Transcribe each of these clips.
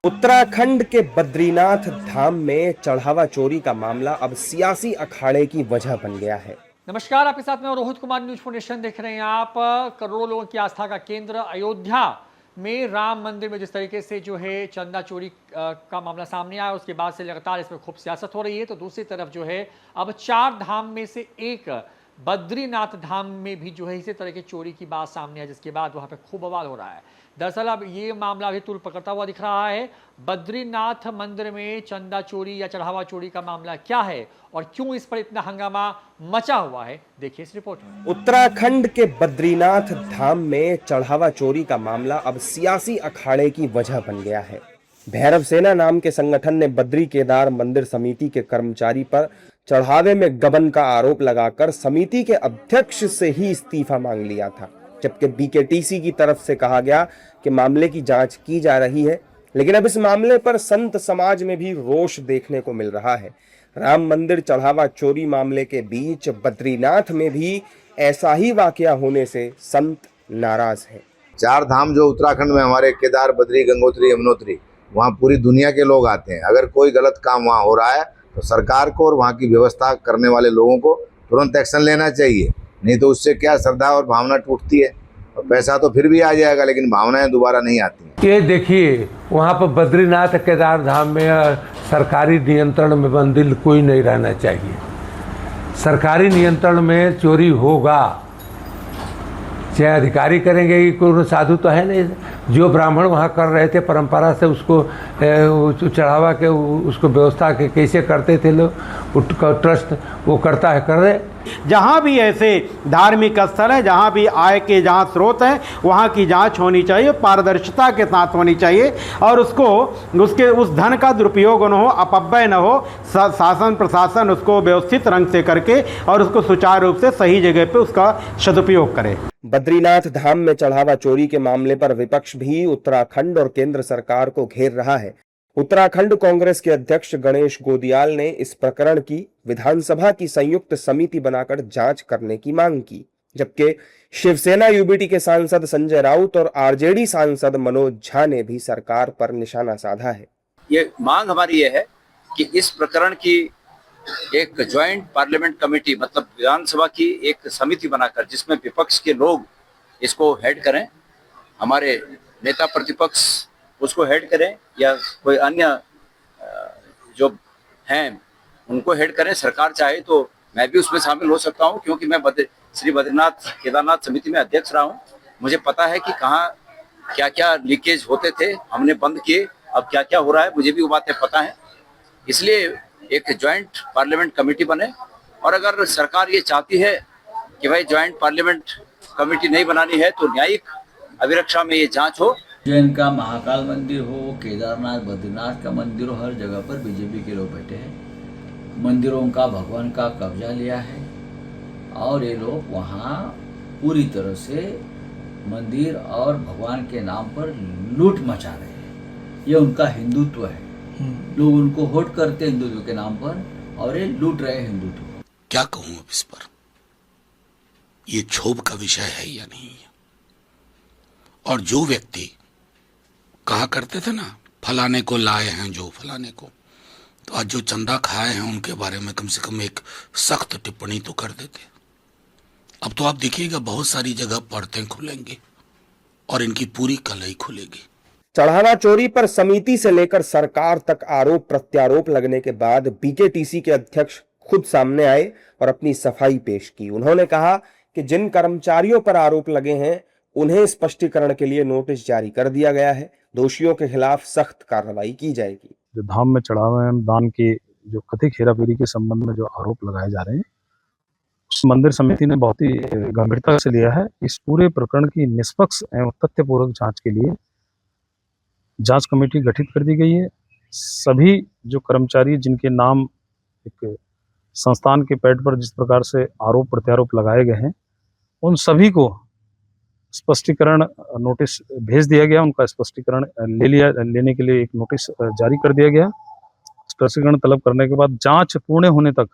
उत्तराखंड के बद्रीनाथ धाम में चढ़ावा चोरी का मामला अब सियासी अखाड़े की वजह बन गया है। नमस्कार, आपके साथ में Rohit Kumar, news for nation देख रहे हैं आप। करोड़ों लोगों की आस्था का केंद्र अयोध्या में राम मंदिर में जिस तरीके से जो है चंदा चोरी का मामला सामने आया, उसके बाद से लगातार इसमें खूब सियासत हो रही है। तो दूसरी तरफ जो है अब 4 धाम में से एक बद्रीनाथ धाम में भी जो है इसी तरह की चोरी की बात सामने है, जिसके बाद वहां पे खूब बवाल हो रहा है। दरअसल अब ये मामला अभी तूल पकड़ता हुआ दिख रहा है। बद्रीनाथ मंदिर में चंदा चोरी या चढ़ावा चोरी का मामला क्या है और क्यों इस पर इतना हंगामा मचा हुआ है, देखिए इस रिपोर्ट में। उत्तराखंड के बद्रीनाथ धाम में चढ़ावा चोरी का मामला अब सियासी अखाड़े की वजह बन गया है। भैरव सेना नाम के संगठन ने बद्री केदार मंदिर समिति के कर्मचारी पर चढ़ावे में गबन का आरोप लगाकर समिति के अध्यक्ष से ही इस्तीफा मांग लिया था, जबकि बीकेटीसी की तरफ से कहा गया कि मामले की जांच की जा रही है। लेकिन अब इस मामले पर संत समाज में भी रोष देखने को मिल रहा है। राम मंदिर चढ़ावा चोरी मामले के बीच बद्रीनाथ में भी ऐसा ही वाकया होने से संत नाराज हैं। 4 धाम जो उत्तराखंड में हमारे केदार, बद्री, गंगोत्री, यमुनोत्री, वहाँ पूरी दुनिया के लोग आते हैं। अगर कोई गलत काम वहाँ हो रहा है तो सरकार को और वहाँ की व्यवस्था करने वाले लोगों को तुरंत एक्शन लेना चाहिए, नहीं तो उससे क्या श्रद्धा और भावना टूटती है और पैसा तो फिर भी आ जाएगा, लेकिन भावनाएं दोबारा नहीं आती। ये देखिए, वहाँ पर बद्रीनाथ केदार धाम में सरकारी नियंत्रण में मंदिर कोई नहीं रहना चाहिए। सरकारी नियंत्रण में चोरी होगा, चाहे अधिकारी करेंगे कि कोई साधु तो है नहीं। जो ब्राह्मण वहाँ कर रहे थे परंपरा से उसको चढ़ावा के उसको व्यवस्था के कैसे करते थे लोग, ट्रस्ट वो करता है, कर रहे। जहाँ भी ऐसे धार्मिक स्थल है, जहाँ भी आय के जहाँ स्रोत हैं, वहाँ की जांच होनी चाहिए, पारदर्शिता के साथ होनी चाहिए और उस धन का दुरुपयोग न हो, अपव्यय न हो। शासन प्रशासन उसको व्यवस्थित रंग से करके और उसको सुचारू रूप से सही जगह पे उसका सदुपयोग करे। बद्रीनाथ धाम में चढ़ावा चोरी के मामले पर विपक्ष भी उत्तराखंड और केंद्र सरकार को घेर रहा है। उत्तराखंड कांग्रेस के अध्यक्ष गणेश गोदियाल ने इस प्रकरण की विधानसभा की संयुक्त समिति बनाकर जांच करने की मांग की, जबकि शिवसेना यूबीटी के सांसद संजय राउत और आरजेडी सांसद मनोज झा ने भी सरकार पर निशाना साधा है। ये मांग हमारी ये है कि इस प्रकरण की एक ज्वाइंट पार्लियामेंट कमेटी, मतलब विधानसभा की एक समिति बनाकर जिसमें विपक्ष के लोग इसको हेड करें, हमारे नेता प्रतिपक्ष उसको हेड करें या कोई अन्य जो हैं उनको हेड करें। सरकार चाहे तो मैं भी उसमें शामिल हो सकता हूं, क्योंकि मैं श्री बद्रीनाथ केदारनाथ समिति में अध्यक्ष रहा हूं। मुझे पता है कि कहाँ क्या क्या लीकेज होते थे, हमने बंद किए, अब क्या क्या हो रहा है मुझे भी वो बातें पता है। इसलिए एक ज्वाइंट पार्लियामेंट कमेटी बने, और अगर सरकार ये चाहती है कि भाई ज्वाइंट पार्लियामेंट कमेटी नहीं बनानी है तो न्यायिक अभिरक्षा में ये जांच हो। जैन का महाकाल मंदिर हो, केदारनाथ बद्रीनाथ का मंदिर हो, हर जगह पर बीजेपी के लोग बैठे हैं। मंदिरों का भगवान का कब्जा लिया है और ये लोग वहाँ पूरी तरह से मंदिर और भगवान के नाम पर लूट मचा रहे हैं। ये उनका हिंदुत्व है। लोग उनको वोट करते हैं हिंदुत्व के नाम पर और ये लूट रहे हिंदुत्व। क्या कहूं अब इस पर, ये क्षोभ का विषय है या नहीं है। और जो व्यक्ति कहा करते थे ना, फलाने को लाए हैं जो फलाने को, तो आज जो चंदा खाए हैं उनके बारे में कम से कम एक सख्त टिप्पणी तो कर देते। अब तो आप देखिएगा बहुत सारी जगह पर्दे खुलेंगे और इनकी पूरी कलई खुलेगी। चढ़ावा चोरी पर समिति से लेकर सरकार तक आरोप प्रत्यारोप लगने के बाद बीकेटीसी के अध्यक्ष खुद सामने आए और अपनी सफाई पेश की। उन्होंने कहा कि जिन कर्मचारियों पर आरोप लगे हैं उन्हें स्पष्टीकरण के लिए नोटिस जारी कर दिया गया है। दोषियों के खिलाफ सख्त कार्रवाई की जाएगी। जो धाम में चढ़ावा दान के जो कथित हेराफेरी के संबंध में जो आरोप लगाए जा रहे हैं, उस मंदिर समिति ने बहुत ही गंभीरता से लिया है। इस पूरे प्रकरण की निष्पक्ष एवं तथ्यपूर्वक जांच के लिए जांच कमेटी गठित कर दी गई है। सभी जो कर्मचारी जिनके नाम एक संस्थान के पैड पर जिस प्रकार से आरोप प्रत्यारोप लगाए गए हैं, उन सभी को स्पष्टीकरण नोटिस भेज दिया गया। उनका स्पष्टीकरण लेने के लिए एक नोटिस जारी कर दिया गया। स्पष्टीकरण तलब करने के बाद जांच पूर्ण होने तक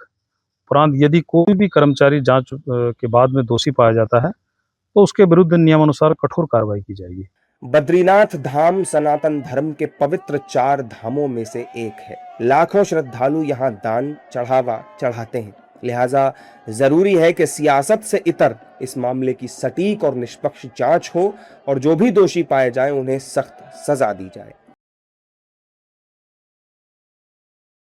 उपरांत यदि कोई भी कर्मचारी जांच के बाद में दोषी पाया जाता है तो उसके विरुद्ध नियमानुसार कठोर कार्रवाई की जाएगी। बद्रीनाथ धाम सनातन धर्म के पवित्र 4 धामों में से एक है। लाखों श्रद्धालु यहाँ दान चढ़ावा चढ़ाते हैं। लिहाजा जरूरी है कि सियासत से इतर इस मामले की सटीक और निष्पक्ष जांच हो और जो भी दोषी पाए जाएं उन्हें सख्त सजा दी जाए।